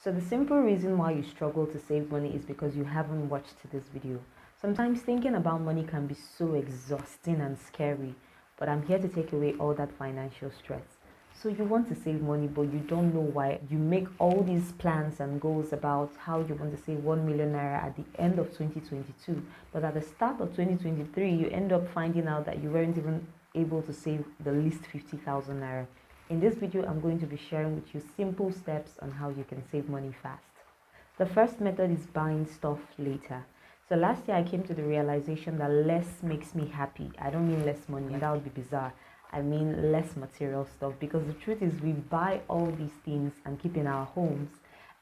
So the simple reason why you struggle to save money is because you haven't watched this video. Sometimes thinking about money can be so exhausting and scary, but I'm here to take away all that financial stress. So you want to save money, but you don't know why. You make all these plans and goals about how you want to save 1 million naira at the end of 2022. But at the start of 2023, you end up finding out that you weren't even able to save the least 50,000 naira. In this video, I'm going to be sharing with you simple steps on how you can save money fast. The first method is buying stuff later. So last year I came to the realization that less makes me happy. I don't mean less money, that would be bizarre. I mean less material stuff, because the truth is we buy all these things and keep in our homes,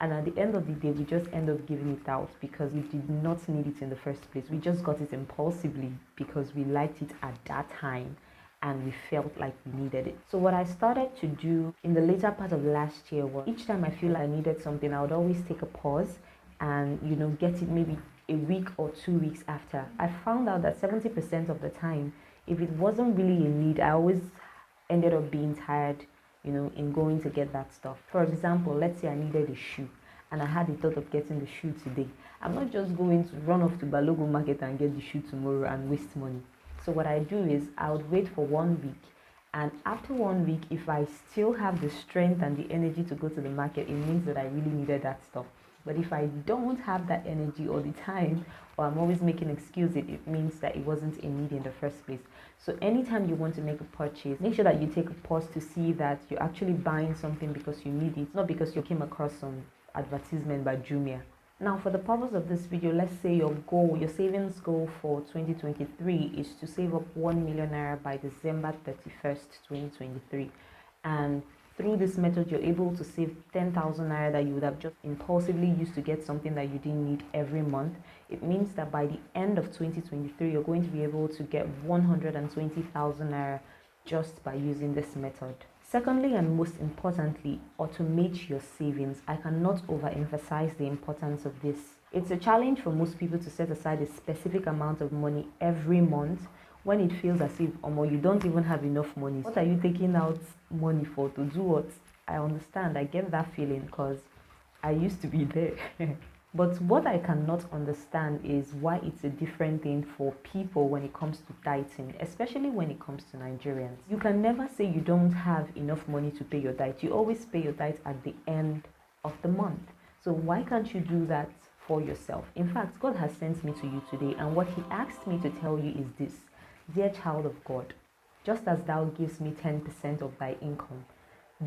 and at the end of the day we just end up giving it out because we did not need it in the first place. We just got it impulsively because we liked it at that time and we felt like we needed it. So what I started to do in the later part of last year was, each time I feel like I needed something, I would always take a pause and get it maybe a week or 2 weeks after. I found out that 70% of the time, if it wasn't really a need, I always ended up being tired, in going to get that stuff. For example, let's say I needed a shoe and I had the thought of getting the shoe today. I'm not just going to run off to Balogo market and get the shoe tomorrow and waste money. So what I do is I would wait for 1 week, and after 1 week, if I still have the strength and the energy to go to the market, it means that I really needed that stuff. But if I don't have that energy all the time, or I'm always making excuses, it means that it wasn't a need in the first place. So anytime you want to make a purchase, make sure that you take a pause to see that you're actually buying something because you need it, not because you came across some advertisement by Jumia. Now, for the purpose of this video, let's say your savings goal for 2023 is to save up 1 million naira by December 31st, 2023. And through this method, you're able to save 10,000 naira that you would have just impulsively used to get something that you didn't need every month. It means that by the end of 2023, you're going to be able to get 120,000 naira just by using this method. Secondly, and most importantly, automate your savings. I cannot overemphasize the importance of this. It's a challenge for most people to set aside a specific amount of money every month when it feels as if you don't even have enough money. What are you taking out money for? To do what? I understand. I get that feeling because I used to be there. But what I cannot understand is why it's a different thing for people when it comes to dieting, especially when it comes to Nigerians. You can never say you don't have enough money to pay your diet. You always pay your diet at the end of the month. So why can't you do that for yourself? In fact, God has sent me to you today, and what He asked me to tell you is this: dear child of God, just as thou givest me 10% of thy income,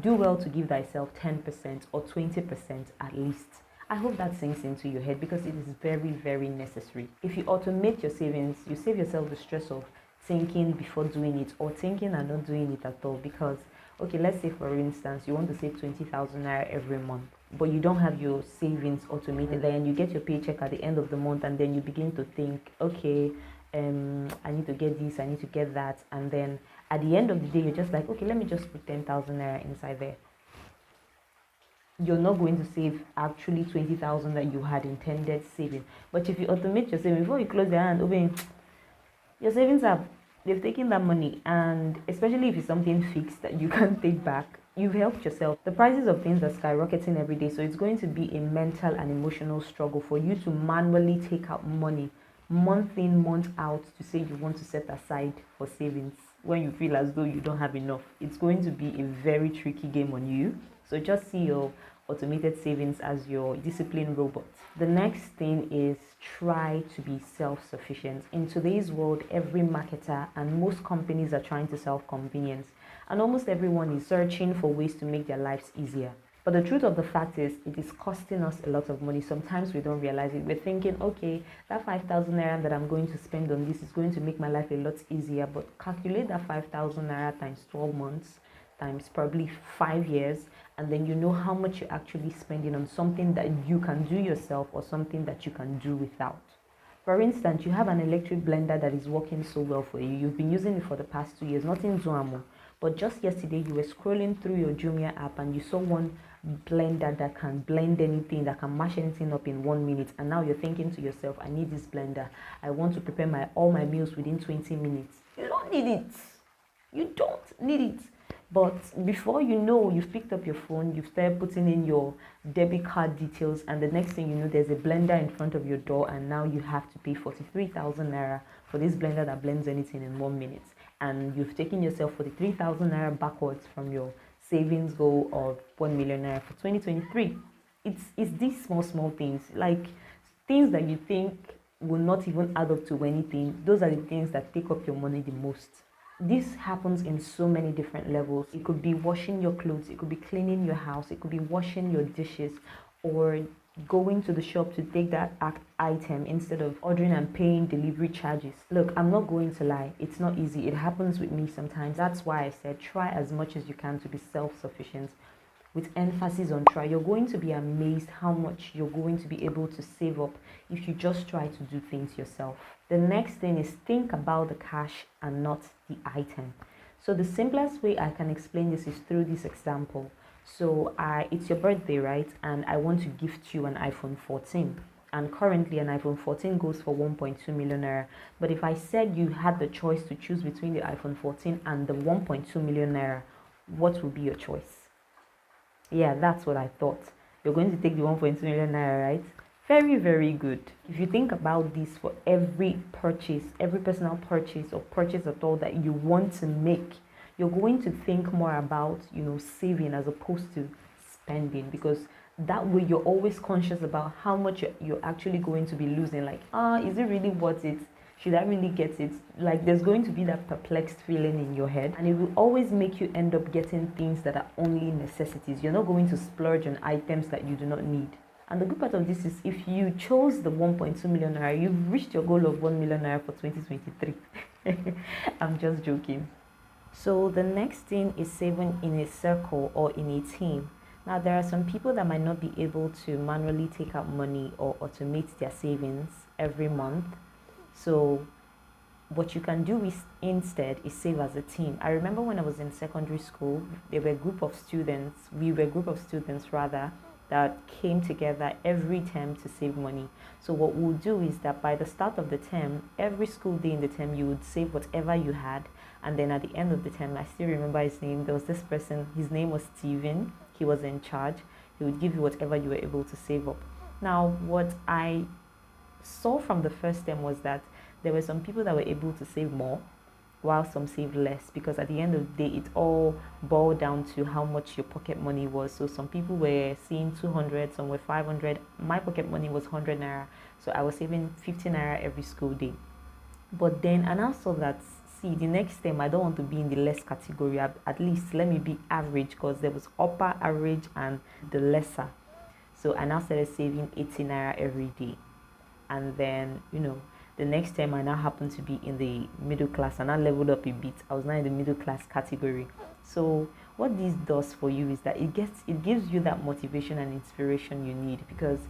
do well to give thyself 10% or 20% at least. I hope that sinks into your head because it is very, very necessary. If you automate your savings, you save yourself the stress of thinking before doing it, or thinking and not doing it at all. Because, okay, let's say for instance, you want to save 20,000 naira every month, but you don't have your savings automated. Then you get your paycheck at the end of the month, and then you begin to think, okay, I need to get this, I need to get that. And then at the end of the day, you're just like, okay, let me just put 10,000 naira inside there. You're not going to save actually 20,000 that you had intended saving. But if you automate your savings, before you close your hand, your savings they've taken that money, and especially if it's something fixed that you can't take back, you've helped yourself. The prices of things are skyrocketing every day, so it's going to be a mental and emotional struggle for you to manually take out money month in, month out, to say you want to set aside for savings when you feel as though you don't have enough. It's going to be a very tricky game on you. So just see your automated savings as your discipline robot. The next thing is try to be self-sufficient. In today's world, every marketer and most companies are trying to sell convenience, and almost everyone is searching for ways to make their lives easier. But the truth of the fact is, it is costing us a lot of money. Sometimes we don't realize it. We're thinking, okay, that 5,000 naira that I'm going to spend on this is going to make my life a lot easier. But calculate that 5,000 naira times 12 months, times probably 5 years, and then you know how much you're actually spending on something that you can do yourself or something that you can do without. For instance, you have an electric blender that is working so well for you. You've been using it for the past 2 years, nothing drama. But just yesterday, you were scrolling through your Jumia app and you saw one blender that can blend anything, that can mash anything up in 1 minute. And now you're thinking to yourself, I need this blender. I want to prepare all my meals within 20 minutes. You don't need it. You don't need it. But before you know, you've picked up your phone, you've started putting in your debit card details, and the next thing you know, there's a blender in front of your door, and now you have to pay 43,000 naira for this blender that blends anything in 1 minute. And you've taken yourself 43,000 naira backwards from your savings goal of 1 million naira for 2023. It's these small things, like things that you think will not even add up to anything. Those are the things that take up your money the most. This happens in so many different levels. It could be washing your clothes, it could be cleaning your house, it could be washing your dishes, or going to the shop to take that item instead of ordering and paying delivery charges. Look, I'm not going to lie, it's not easy. It happens with me sometimes. That's why I said try as much as you can to be self-sufficient, with emphasis on try. You're going to be amazed how much you're going to be able to save up if you just try to do things yourself. The next thing is think about the cash and not the item. So the simplest way I can explain this is through this example. So it's your birthday, right? And I want to gift you an iPhone 14. And currently an iPhone 14 goes for 1.2 million naira. But if I said you had the choice to choose between the iPhone 14 and the 1.2 million naira, what would be your choice? Yeah, that's what I thought. You're going to take the 1.2 million naira, right? Very, very good. If you think about this for every purchase, every personal purchase or purchase at all that you want to make, you're going to think more about, saving as opposed to spending, because that way you're always conscious about how much you're actually going to be losing. Like, is it really worth it? Should I really get it? Like, there's going to be that perplexed feeling in your head, and it will always make you end up getting things that are only necessities. You're not going to splurge on items that you do not need. And the good part of this is if you chose the 1.2 million naira, you've reached your goal of 1 million naira for 2023. I'm just joking. So the next thing is saving in a circle or in a team. Now, there are some people that might not be able to manually take out money or automate their savings every month. So what you can do is instead is save as a team. I remember when I was in secondary school, we were a group of students that came together every term to save money. So what we'll do is that by the start of the term, every school day in the term, you would save whatever you had. And then at the end of the term, I still remember his name. There was this person, his name was Steven. He was in charge. He would give you whatever you were able to save up. Now, what I saw from the first term was that there were some people that were able to save more, while some saved less, because at the end of the day, it all boiled down to how much your pocket money was. So some people were seeing 200, some were 500. My pocket money was 100 naira, so I was saving 50 naira every school day. But then I now saw that, see, the next time I don't want to be in the less category. At least let me be average, because there was upper, average, and the lesser. So I now started saving 80 naira every day. And then, the next time I now happened to be in the middle class, and I leveled up a bit. I was now in the middle class category. So what this does for you is that it gives you that motivation and inspiration you need, because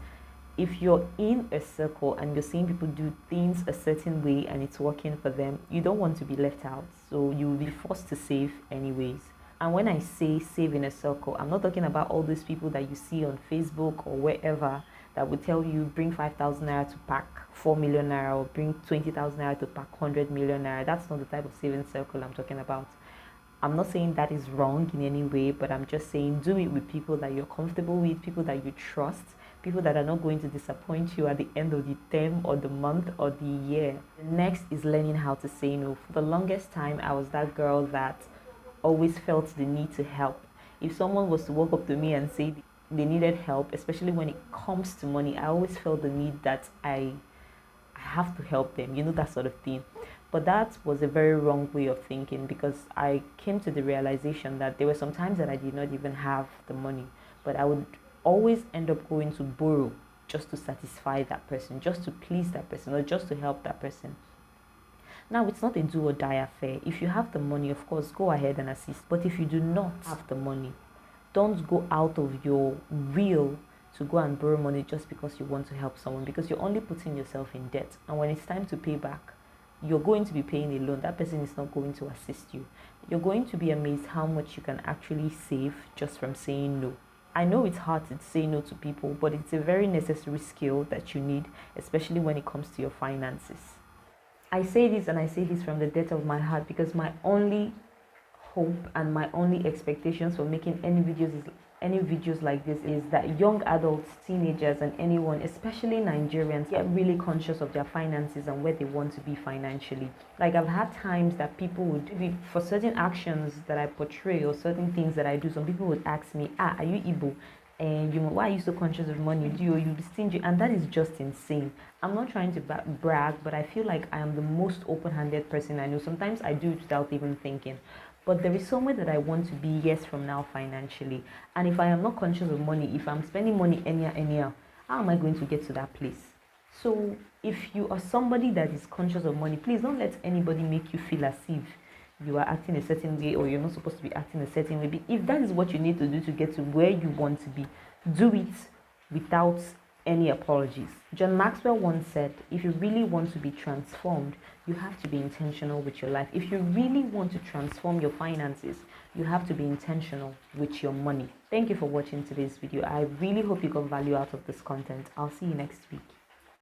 if you're in a circle and you're seeing people do things a certain way and it's working for them, you don't want to be left out. So you'll be forced to save anyways. And when I say save in a circle, I'm not talking about all those people that you see on Facebook or wherever that would tell you bring 5,000 naira to pack 4 million naira, or bring 20,000 naira to pack 100 million naira. That's not the type of saving circle I'm talking about. I'm not saying that is wrong in any way, but I'm just saying do it with people that you're comfortable with, people that you trust, people that are not going to disappoint you at the end of the term or the month or the year. The next is learning how to say no. For the longest time, I was that girl that always felt the need to help. If someone was to walk up to me and say they needed help, especially when it comes to money, I always felt the need that I have to help them, that sort of thing. But that was a very wrong way of thinking, because I came to the realization that there were some times that I did not even have the money, but I would always end up going to borrow just to satisfy that person, just to please that person, or just to help that person. Now, it's not a do or die affair. If you have the money, of course, go ahead and assist. But if you do not have the money, don't go out of your will to go and borrow money just because you want to help someone, because you're only putting yourself in debt. And when it's time to pay back, you're going to be paying a loan. That person is not going to assist you. You're going to be amazed how much you can actually save just from saying no. I know it's hard to say no to people, but it's a very necessary skill that you need, especially when it comes to your finances. I say this, and I say this from the depth of my heart, because my only hope and my only expectations for making any videos like this is that young adults, teenagers, and anyone, especially Nigerians, get really conscious of their finances and where they want to be financially. Like, I've had times that people would be, for certain actions that I portray or certain things that I do, some people would ask me, are you Igbo? And why are you so conscious of money? You'll be stingy, and that is just insane. I'm not trying to brag, but I feel like I am the most open-handed person I know. Sometimes I do it without even thinking. But there is somewhere that I want to be years from now financially. And if I am not conscious of money, if I'm spending money anyhow, how am I going to get to that place? So if you are somebody that is conscious of money, please don't let anybody make you feel as if you are acting a certain way or you're not supposed to be acting a certain way. If that is what you need to do to get to where you want to be, do it without any apologies. John Maxwell once said, if you really want to be transformed, you have to be intentional with your life. If you really want to transform your finances, you have to be intentional with your money. Thank you for watching today's video. I really hope you got value out of this content. I'll see you next week.